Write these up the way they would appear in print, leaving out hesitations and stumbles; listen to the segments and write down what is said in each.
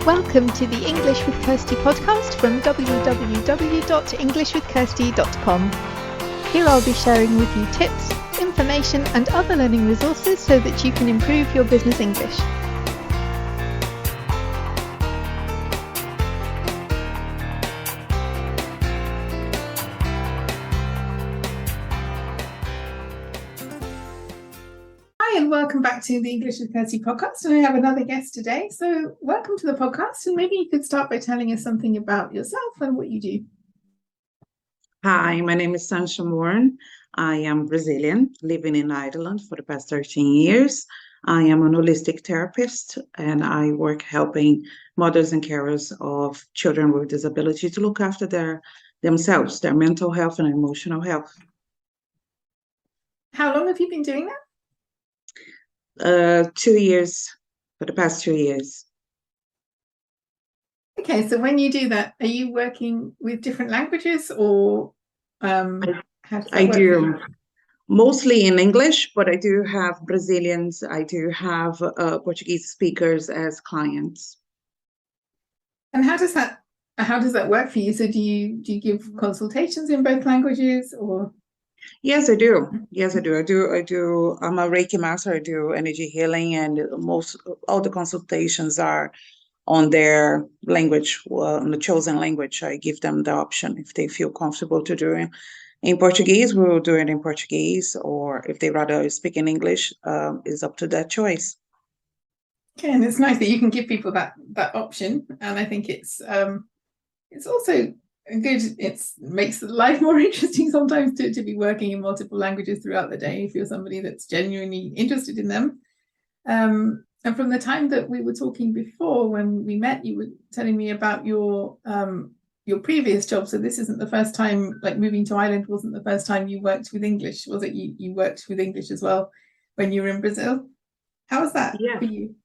Welcome to the English with Kirsty podcast from www.englishwithkirsty.com. Here I'll be sharing with you tips, information and other learning resources so that you can improve your business English. Hi and welcome back to the English with Kirsty podcast, and I have another guest today. So welcome to the podcast, and maybe you could start by telling us something about yourself and what you do. Hi, my name is Sancha. I am Brazilian, living in Ireland for the past 13 years. I am an holistic therapist, and I work helping mothers and carers of children with disabilities to look after themselves, their mental health and emotional health. How long have you been doing that? 2 years, for the past 2 years. Okay, so when you do that, are you working with different languages, or how does that work do for you? mostly in English, but I do have Brazilians, I do have Portuguese speakers as clients. And how does that work for you? So do you give consultations in both languages, or? Yes, I do. Yes, I do. I do. I'm a Reiki Master. I do energy healing, and all the consultations are on their language, on the chosen language. I give them the option if they feel comfortable to do it in Portuguese. We will do it in Portuguese, or if they rather speak in English, is up to their choice. Okay, and it's nice that you can give people that option, and I think it's also good. It makes life more interesting sometimes to be working in multiple languages throughout the day if you're somebody that's genuinely interested in them. And from the time that we were talking before, when we met, you were telling me about your previous job. So this isn't the first time, like moving to Ireland wasn't the first time you worked with English, was it? You worked with English as well when you were in Brazil. How was that for you?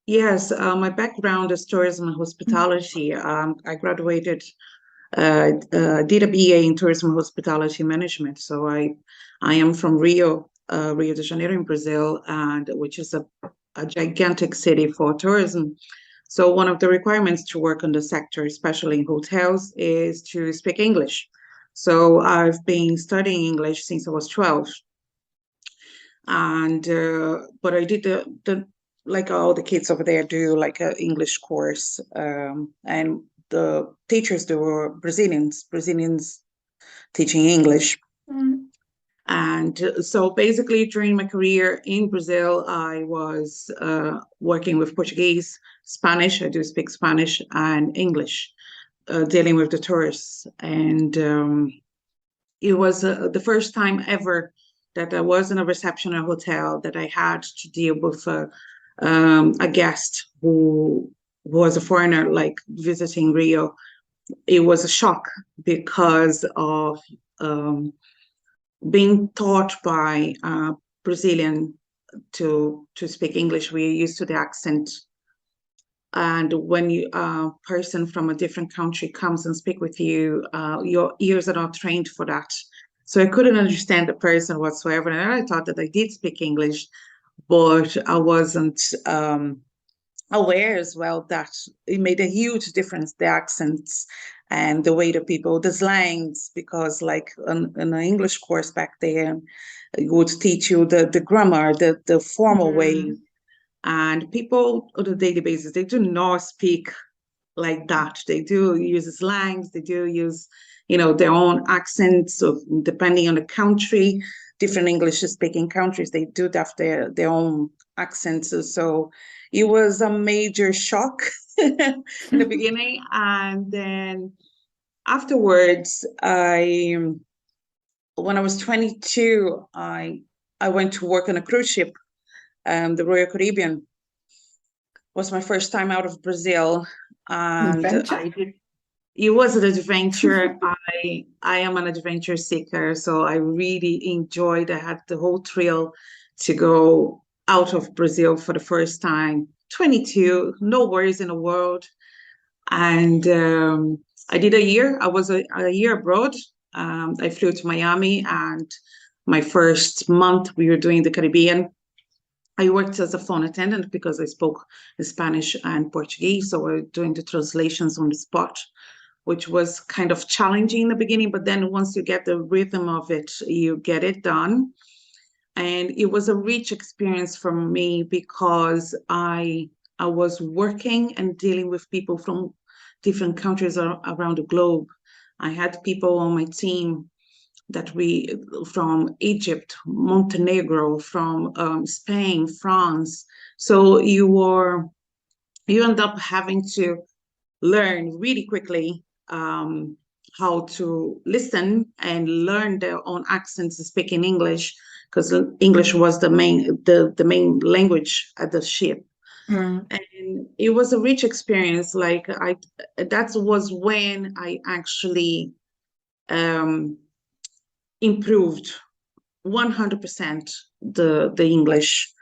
Yes, my background is tourism and hospitality. I graduated, did a BA in tourism and hospitality management. So I am from Rio de Janeiro in Brazil, and which is a gigantic city for tourism. So one of the requirements to work in the sector, especially in hotels, is to speak English. So I've been studying English since I was 12. And but I did the like all the kids over there do like an English course, and the teachers, they were Brazilians teaching English. And so basically during my career in Brazil, I was working with Portuguese, Spanish, I do speak Spanish, and English, dealing with the tourists. And it was the first time ever that I was in a reception at a hotel that I had to deal with a guest who was a foreigner, like visiting Rio. It was a shock because of being taught by Brazilian to speak English. We're used to the accent. And when a person from a different country comes and speak with you, your ears are not trained for that. So I couldn't understand the person whatsoever. And I thought that I did speak English, but I wasn't aware as well that it made a huge difference, the accents and the way that people, the slangs, because like in an English course back then, it would teach you the grammar, the formal way. And people on a daily basis, they do not speak like that. They do use slangs, they do use, their own accents. So depending on the country, different English-speaking countries, they do have their own accents. So it was a major shock in the beginning. And then afterwards, when I was 22, I went to work on a cruise ship. The Royal Caribbean was my first time out of Brazil, and it was an adventure. I am an adventure seeker, so I really enjoyed. I had the whole thrill to go out of Brazil for the first time. 22, no worries in the world, and I did a year. I was a year abroad. I flew to Miami, and my first month we were doing the Caribbean. I worked as a phone attendant because I spoke Spanish and Portuguese, so we're doing the translations on the spot, which was kind of challenging in the beginning, but then once you get the rhythm of it, you get it done. And it was a rich experience for me because I was working and dealing with people from different countries around the globe. I had people on my team from Egypt, Montenegro, from Spain, France. So you end up having to learn really quickly how to listen and learn their own accents and speak in English, because English was the main language at the ship. And it was a rich experience. That was when I actually improved 100% the English.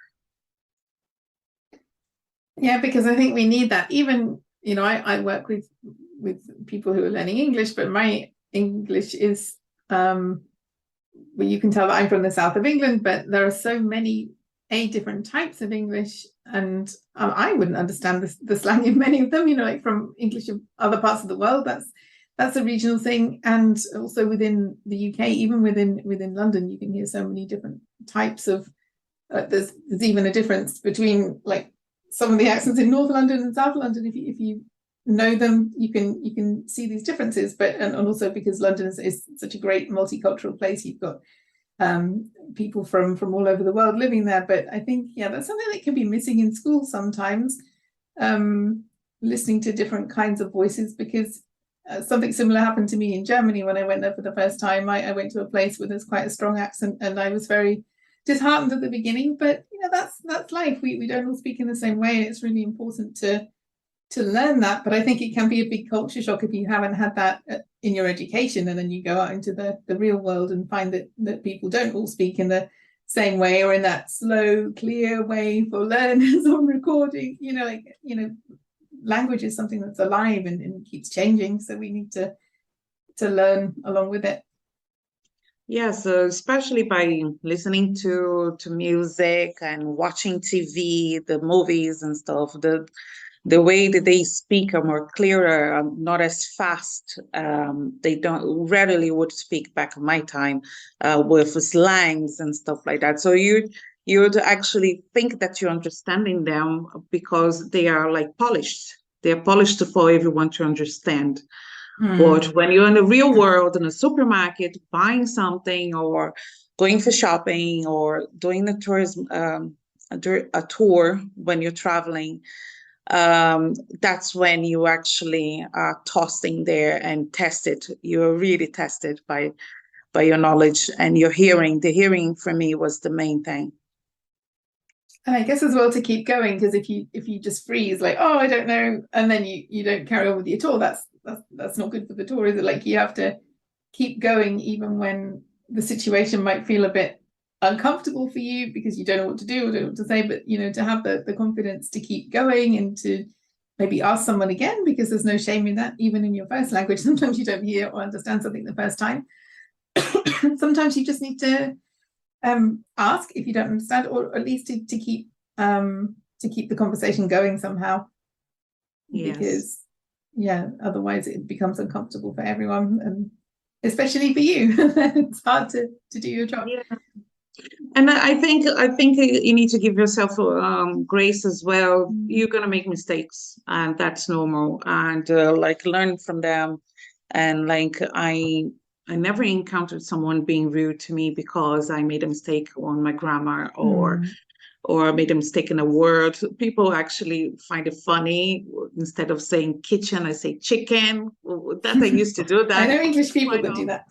Yeah, because I think we need that. Even, I work with people who are learning English, but my English is, well, you can tell that I'm from the south of England, but there are so many different types of English, and I wouldn't understand the slang in many of them, like from English of other parts of the world. That's a regional thing. And also within the UK, even within London, you can hear so many different types of, there's even a difference between like some of the accents in North London and South London. If you know them, you can see these differences. But and also because London is such a great multicultural place, you've got people from all over the world living there. But I think, that's something that can be missing in school sometimes, listening to different kinds of voices, because something similar happened to me in Germany when I went there for the first time. I went to a place where there's quite a strong accent, and I was very disheartened at the beginning, but that's life. We don't all speak in the same way. It's really important to learn that. But I think it can be a big culture shock if you haven't had that in your education, and then you go out into the real world and find that people don't all speak in the same way, or in that slow, clear way for learners on recording. Language is something that's alive and keeps changing, so we need to learn along with it. Yeah, so especially by listening to music and watching TV, the movies and stuff, the way that they speak are more clearer, not as fast. They don't rarely would speak back in my time with slangs and stuff like that. So you would actually think that you're understanding them because they are like polished. They're polished for everyone to understand. But when you're in the real world, in a supermarket, buying something or going for shopping or doing a tourism, a tour when you're traveling, that's when you actually are tossing there and tested. You're really tested by your knowledge and your hearing. The hearing for me was the main thing. And I guess as well to keep going, because if you just freeze, like, oh, I don't know, and then you don't carry on with your tour, that's not good for the tour, is it? Like, you have to keep going even when the situation might feel a bit uncomfortable for you because you don't know what to do or don't know what to say, but to have the confidence to keep going and to maybe ask someone again, because there's no shame in that. Even in your first language, sometimes you don't hear or understand something the first time. Sometimes you just need to ask if you don't understand, or at least to keep the conversation going somehow. Yes. Because otherwise it becomes uncomfortable for everyone, and especially for you. It's hard to do your job. Yeah. And I think you need to give yourself grace as well. You're gonna make mistakes, and that's normal. And learn from them. And I never encountered someone being rude to me because I made a mistake on my grammar or made a mistake in a word. People actually find it funny. Instead of saying kitchen, I say chicken. That I used to do that. I know English people that do that.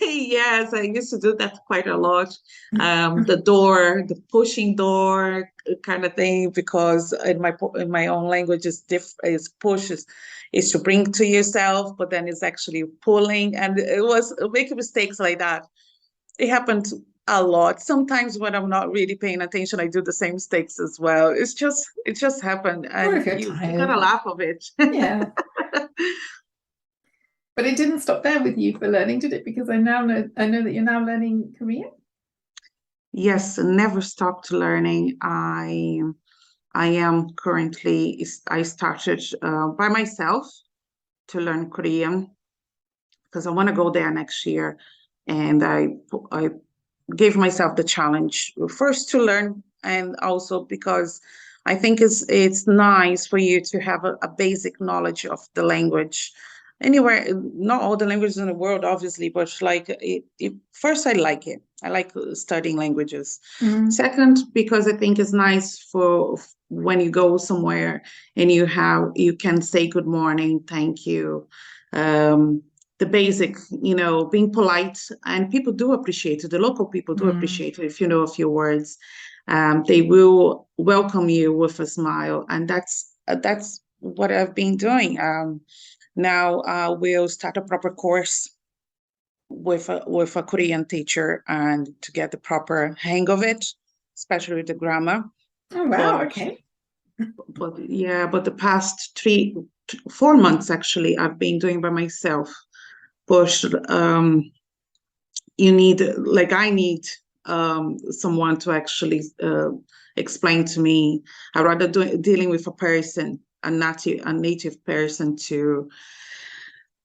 Yes, I used to do that quite a lot. The pushing door kind of thing, because in my own language is pushes is to bring to yourself, but then it's actually pulling, and it was making mistakes like that. It happened a lot. Sometimes when I'm not really paying attention, I do the same mistakes as well. It just happened, and you gotta laugh of it. Yeah. But it didn't stop there with you for learning, did it? Because I know that you're now learning Korean. Yes, never stopped learning. I am currently, I started by myself to learn Korean because I want to go there next year. And I gave myself the challenge first to learn, and also because I think it's nice for you to have a basic knowledge of the language. Anywhere, not all the languages in the world, obviously, but like first, I like it. I like studying languages. Mm. Second, because I think it's nice for when you go somewhere and you can say good morning, thank you, um, the basic, being polite, and people do appreciate it. The local people do Mm. appreciate it if you know a few words. They will welcome you with a smile, and that's what I've been doing. Now we'll start a proper course with a Korean teacher and to get the proper hang of it, especially with the grammar. Oh, wow. But Okay. but the past 4 months actually I've been doing by myself. But you need, like I need someone to actually explain to me. I rather dealing with a person, a native person to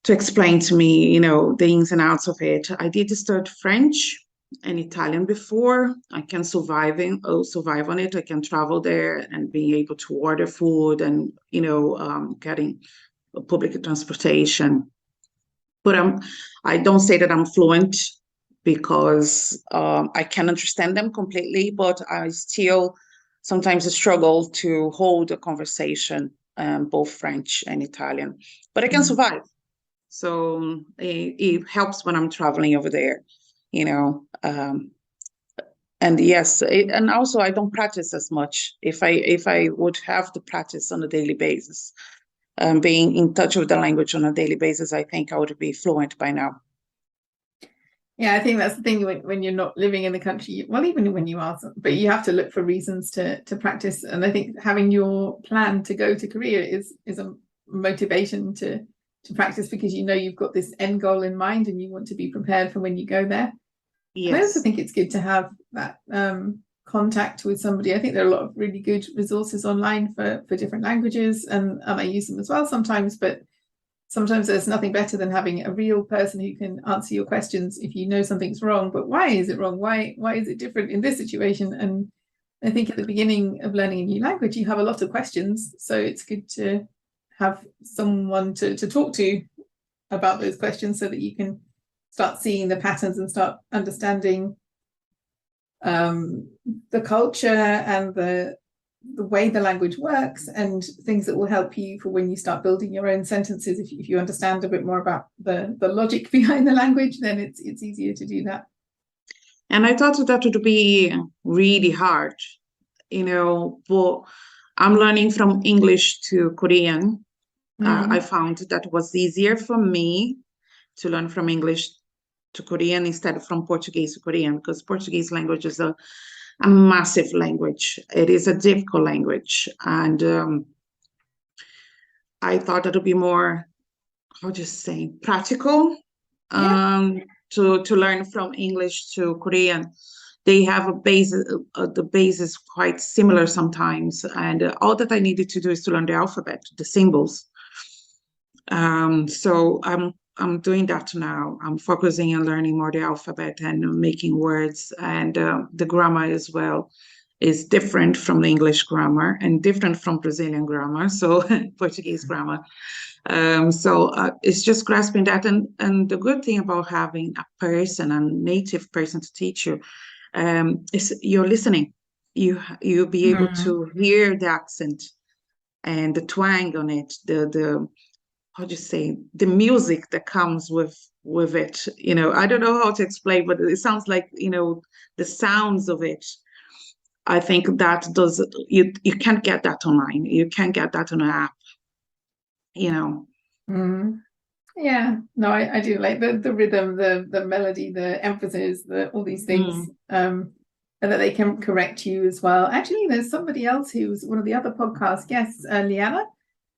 explain to me, the ins and outs of it. I did start French and Italian before. I can survive on it. I can travel there and being able to order food and getting public transportation. But I don't say that I'm fluent because I can understand them completely, but I still sometimes struggle to hold a conversation, both French and Italian. But I can Mm. survive. So it helps when I'm traveling over there, you know. And yes, and also I don't practice as much. If I would have to practice on a daily basis, being in touch with the language on a daily basis, I think I would be fluent by now. Yeah, I think that's the thing when you're not living in the country. Well, even when you are, but you have to look for reasons to practice. And I think having your plan to go to Korea is a motivation to practice, because you've got this end goal in mind and you want to be prepared for when you go there. And I also Yes. think it's good to have that contact with somebody. I think there are a lot of really good resources online for different languages, and I use them as well sometimes, but sometimes there's nothing better than having a real person who can answer your questions if you know something's wrong. But why is it wrong? Why is it different in this situation? And I think at the beginning of learning a new language, you have a lot of questions. So it's good to have someone to talk to about those questions so that you can start seeing the patterns and start understanding the culture and the way the language works, and things that will help you for when you start building your own sentences. If you understand a bit more about the logic behind the language, then it's easier to do that. And I thought that would be really hard, but I'm learning from English to Korean. I found that was easier for me to learn from English to Korean instead of from Portuguese to Korean, because Portuguese language is a massive language. It is a difficult language. And I thought that would be more, how do you say, practical, Yeah. to learn from English to Korean. They have the base is quite similar sometimes. And all that I needed to do is to learn the alphabet, the symbols. So I'm doing that now. I'm focusing on learning more the alphabet and making words, and the grammar as well is different from the English grammar and different from Brazilian grammar, so Portuguese grammar. So it's just grasping that, and the good thing about having a native person to teach you, is you're listening. You'll be able to hear the accent and the twang on it, the how do you say, the music that comes with it. I don't know how to explain, but it sounds like, the sounds of it. I think that does, you can't get that online. You can't get that on an app, Yeah, no, I do like the rhythm, the melody, the emphasis, all these things, and that they can correct you as well. Actually, there's somebody else who's one of the other podcast guests, Liana,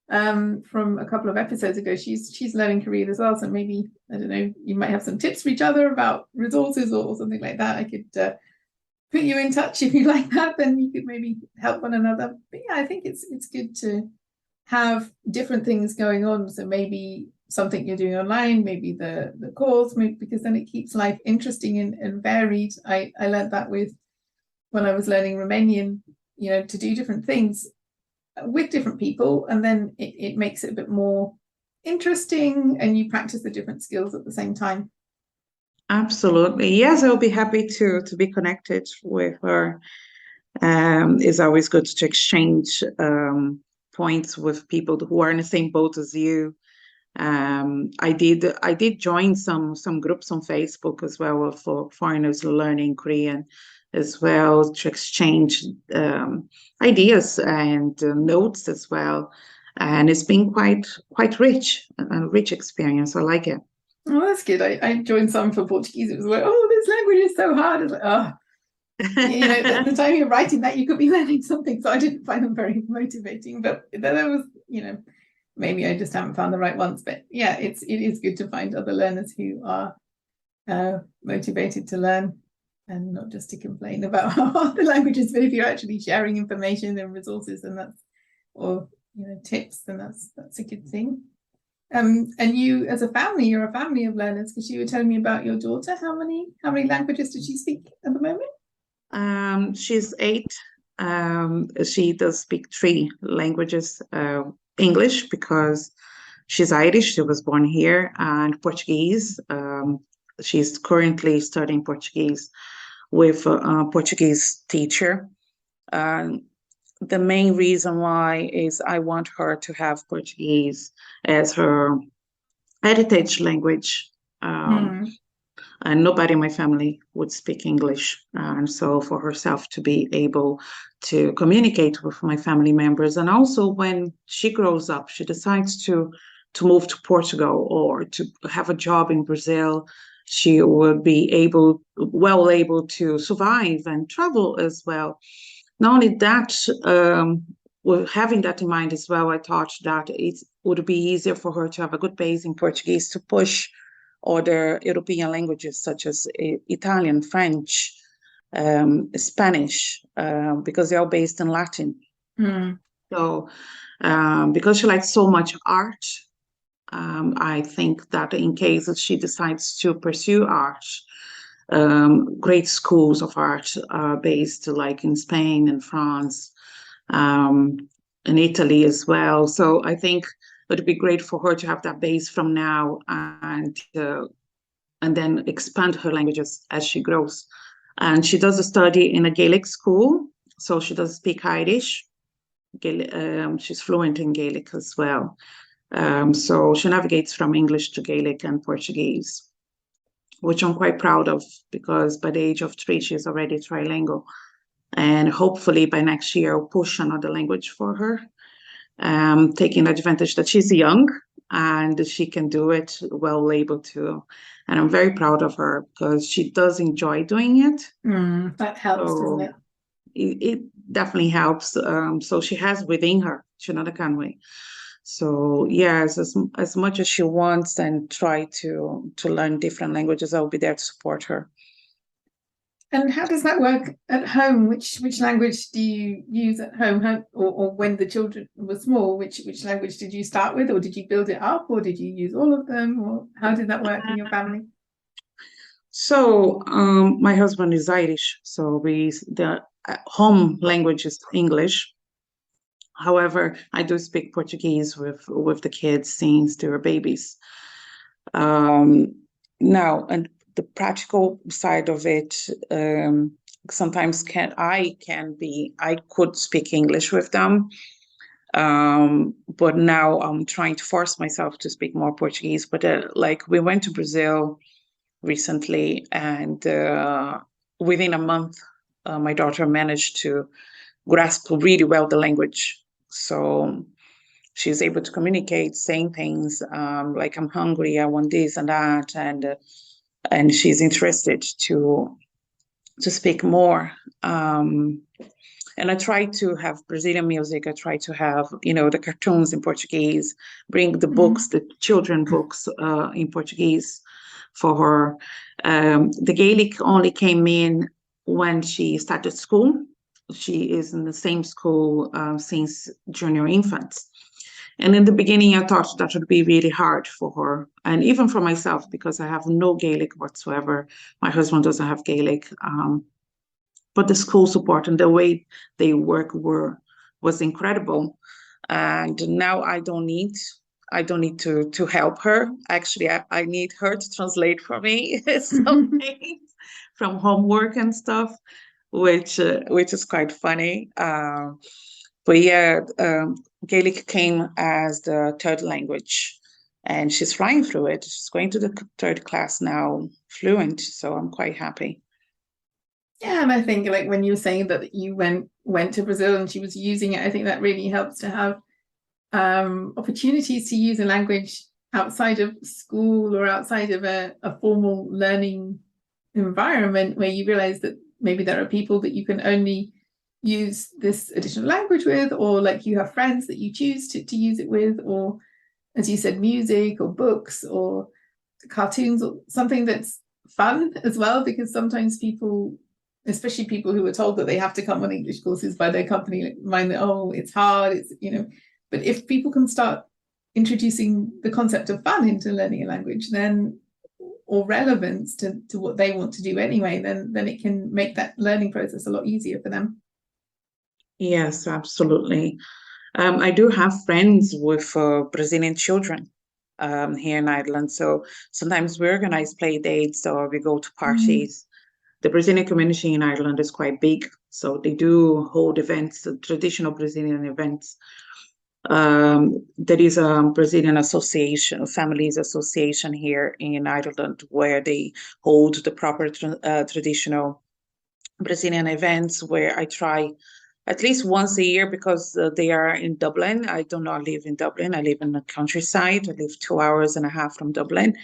from a couple of episodes ago. She's learning Korean as well, so maybe, I don't know, you might have some tips for each other about resources or something like that. I could put you in touch if you like that, then you could maybe help one another. But yeah, I think it's good to have different things going on. So maybe something you're doing online, maybe the course, maybe, because then it keeps life interesting and varied. I learned that with when I was learning Romanian, to do different things with different people, and then it makes it a bit more interesting, and you practice the different skills at the same time. Absolutely. Yes, I'll be happy to be connected with her. It's always good to exchange points with people who are in the same boat as you. I did join some groups on Facebook as well for foreigners learning Korean as well, to exchange ideas and notes as well. And it's been quite rich, a rich experience. I like it. Oh, that's good. I joined some for Portuguese. It was like, oh, this language is so hard. It's like, oh, the time you're writing that, you could be learning something. So I didn't find them very motivating. But there was, maybe I just haven't found the right ones. But yeah, it is good to find other learners who are motivated to learn, and not just to complain about how hard the language is. But if you're actually sharing information and resources, and tips, then that's a good thing. And you, as a family, you're a family of learners, because you were telling me about your daughter. How many languages does she speak at the moment? She's 8. She does speak 3 languages. English, because she's Irish, she was born here, and Portuguese. She's currently studying Portuguese with a Portuguese teacher. The main reason why is I want her to have Portuguese as her heritage language. And nobody in my family would speak English. And so for herself to be able to communicate with my family members, and also when she grows up, she decides to move to Portugal or to have a job in Brazil, she would be well able to survive and travel as well. Not only that, having that in mind as well, I thought that it would be easier for her to have a good base in Portuguese to push other European languages such as Italian, French, Spanish, because they're all based in Latin. So because she likes so much art, I think that in case she decides to pursue art, great schools of art are based like in Spain and France, in Italy as well. So I think it would be great for her to have that base from now, and then expand her languages as she grows. And she does a study in a Gaelic school, so she does speak Irish. She's fluent in Gaelic as well. So she navigates from English to Gaelic and Portuguese, which I'm quite proud of, because by the age of 3, she's already trilingual. And hopefully by next year, I'll push another language for her, taking advantage that she's young and she can do it well able to. And I'm very proud of her because she does enjoy doing it. That helps, doesn't it? It definitely helps. So she has within her, Shamanic way. So yes, as much as she wants and try to learn different languages, I'll be there to support her. And how does that work at home? Which language do you use at home? Or when the children were small, which language did you start with, or did you build it up, or did you use all of them, or how did that work in your family? So my husband is Irish, so the home language is English. However, I do speak Portuguese with the kids since they were babies. Now, and the practical side of it, sometimes I could speak English with them, but now I'm trying to force myself to speak more Portuguese. But like we went to Brazil recently, and within a month, my daughter managed to grasp really well the language. So she's able to communicate, saying things like, I'm hungry, I want this and that, and she's interested to speak more. And I try to have Brazilian music. I try to have, the cartoons in Portuguese, bring the books, the children books in Portuguese for her. The Gaelic only came in when she started school. She is in the same school since junior infants. And in the beginning, I thought that would be really hard for her, and even for myself, because I have no Gaelic whatsoever. My husband doesn't have Gaelic, but the school support and the way they work was incredible. And now I don't need to help her. Actually, I need her to translate for me some things from homework and stuff, which is quite funny. But yeah, Gaelic came as the third language, and she's flying through it. She's going to the third class now, fluent. So I'm quite happy. Yeah, and I think like when you were saying that you went to Brazil and she was using it, I think that really helps to have opportunities to use a language outside of school or outside of a formal learning environment, where you realize that maybe there are people that you can only use this additional language with, or like you have friends that you choose to use it with, or as you said, music or books or cartoons or something that's fun as well, because sometimes people, especially people who are told that they have to come on English courses by their company, mind that, oh, it's hard, it's, but if people can start introducing the concept of fun into learning a language, then, or relevance to what they want to do anyway, then it can make that learning process a lot easier for them. Yes, absolutely. I do have friends with Brazilian children here in Ireland. So sometimes we organize play dates or we go to parties. The Brazilian community in Ireland is quite big. So they do hold events, traditional Brazilian events. There is a Brazilian association, families association here in Ireland, where they hold the proper traditional Brazilian events, where I try at least once a year, because they are in Dublin. I do not live in Dublin. I live in the countryside. I live 2.5 hours from Dublin.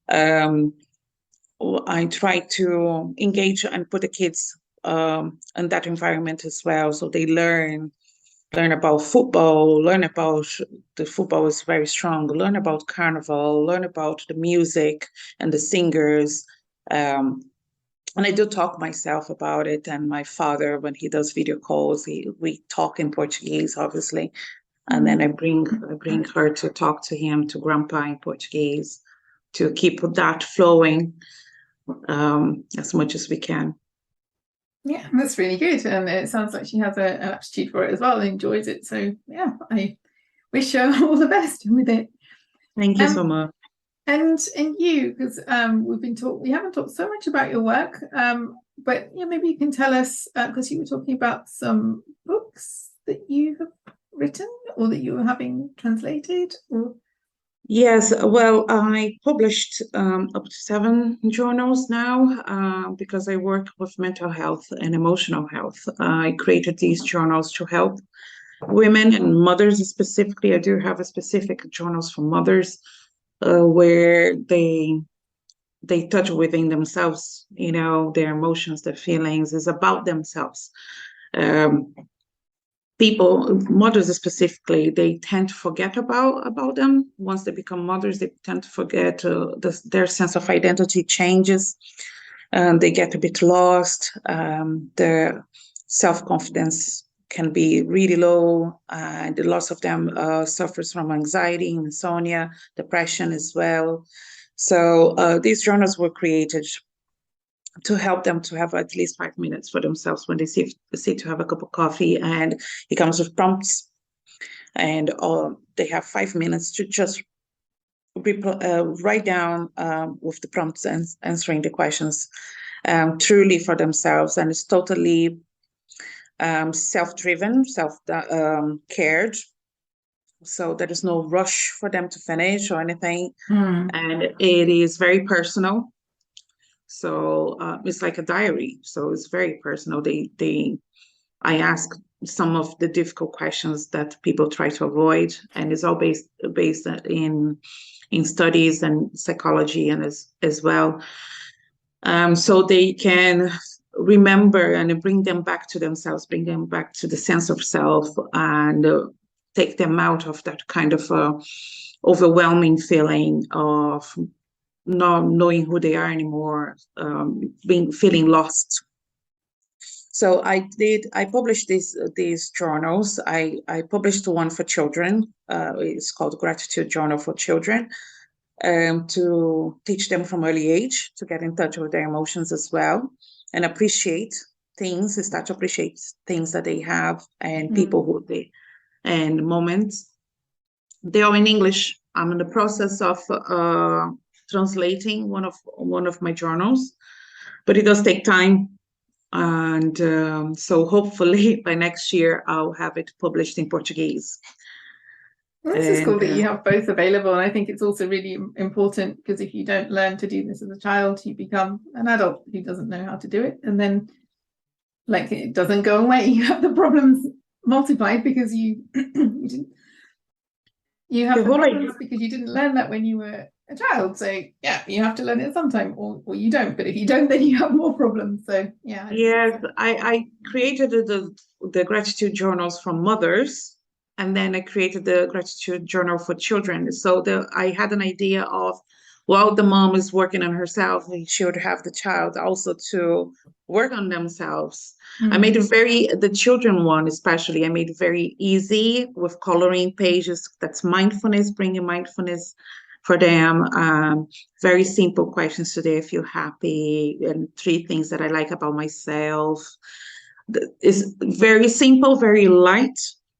I try to engage and put the kids in that environment as well, so they learn about football, learn about the football is very strong, learn about carnival, learn about the music and the singers. And I do talk myself about it, and my father, when he does video calls, we talk in Portuguese, obviously, and then I bring her to talk to him, to Grandpa, in Portuguese, to keep that flowing as much as we can. Yeah, that's really good, and it sounds like she has an aptitude for it as well and enjoys it. So yeah, I wish her all the best with it. Thank you so much. And you, because we haven't talked so much about your work, but yeah, maybe you can tell us, because you were talking about some books that you have written or that you were having translated, or Yes, well, I published up to 7 journals now because I work with mental health and emotional health. I created these journals to help women and mothers specifically. I do have a specific journals for mothers where they touch within themselves, their emotions, their feelings, is about themselves. Mothers specifically, they tend to forget about them. Once they become mothers, they tend to forget, their sense of identity changes, and they get a bit lost. Their self-confidence can be really low, and a lot of them suffers from anxiety, insomnia, depression as well. So these journals were created to help them to have at least 5 minutes for themselves when they sit to have a cup of coffee, and it comes with prompts, and they have 5 minutes to just write down with the prompts and answering the questions truly for themselves, and it's totally self-driven, self-cared. So there is no rush for them to finish or anything, and it is very personal. So it's like a diary. So it's very personal. I ask some of the difficult questions that people try to avoid, and it's all based in studies and psychology and as well. So they can remember and bring them back to themselves, bring them back to the sense of self, and take them out of that kind of overwhelming feeling of not knowing who they are anymore, feeling lost. So I published these journals. I published one for children. It's called Gratitude Journal for Children, to teach them from early age to get in touch with their emotions as well and appreciate things, start to appreciate things that they have and people who they and moments. They are in English. I'm in the process of translating one of my journals, but it does take time. And so hopefully by next year, I'll have it published in Portuguese. Well, this is cool that you have both available. And I think it's also really important, because if you don't learn to do this as a child, you become an adult who doesn't know how to do it. And then like it doesn't go away. You have the problems multiplied because you didn't. You have the problems because you didn't learn that when you were a child. So yeah, you have to learn it sometime, or you don't. But if you don't, then you have more problems. So yeah. Yes, I created the gratitude journals for mothers, and then I created the gratitude journal for children. So I had an idea of, while the mom is working on herself, she would have the child also to work on themselves. I made the children one especially, I made it very easy with coloring pages. That's mindfulness, bringing mindfulness for them. Very simple questions today. I feel happy, and 3 things that I like about myself. It's very simple, very light.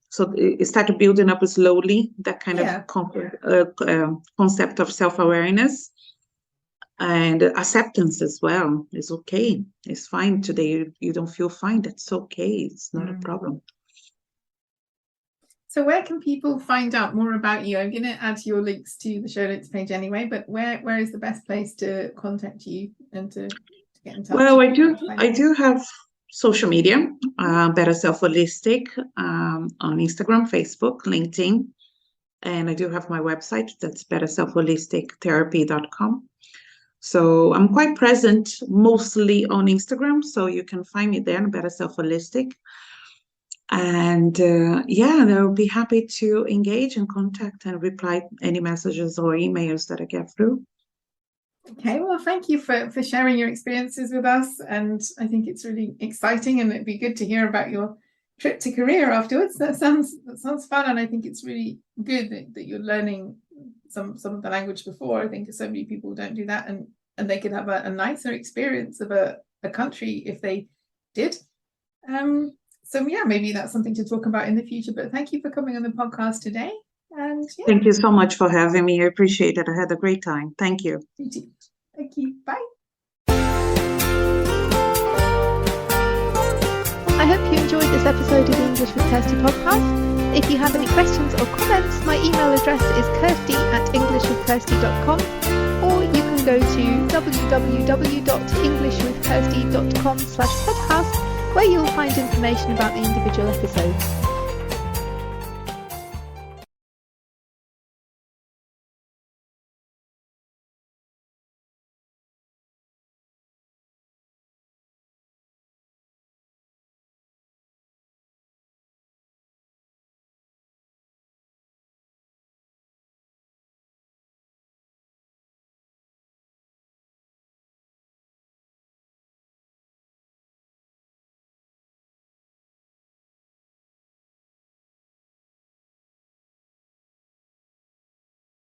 So it started building up slowly, that kind of concept of self-awareness and acceptance as well. It's okay. It's fine today. You don't feel fine. That's okay. It's not a problem. So where can people find out more about you? I'm going to add your links to the show notes page anyway, but where is the best place to contact you and to get in touch? Well, I do have social media, Better Self Holistic, on Instagram, Facebook, LinkedIn, and I do have my website. That's betterselfholistictherapy.com. So I'm quite present mostly on Instagram, so you can find me there, Better Self Holistic. And I'll be happy to engage and contact and reply any messages or emails that I get through. Okay, well, thank you for sharing your experiences with us. And I think it's really exciting, and it'd be good to hear about your trip to Korea afterwards. That sounds fun. And I think it's really good that you're learning some of the language before. I think so many people don't do that, and they could have a nicer experience of a country if they did. So yeah, maybe that's something to talk about in the future. But thank you for coming on the podcast today. And thank you so much for having me. I appreciate it. I had a great time. Thank you. Thank you. Bye. I hope you enjoyed this episode of the English with Kirsty podcast. If you have any questions or comments, my email address is kirsty@englishwithkirsty.com, or you can go to www.englishwithkirsty.com/podcast, where you'll find information about the individual episodes.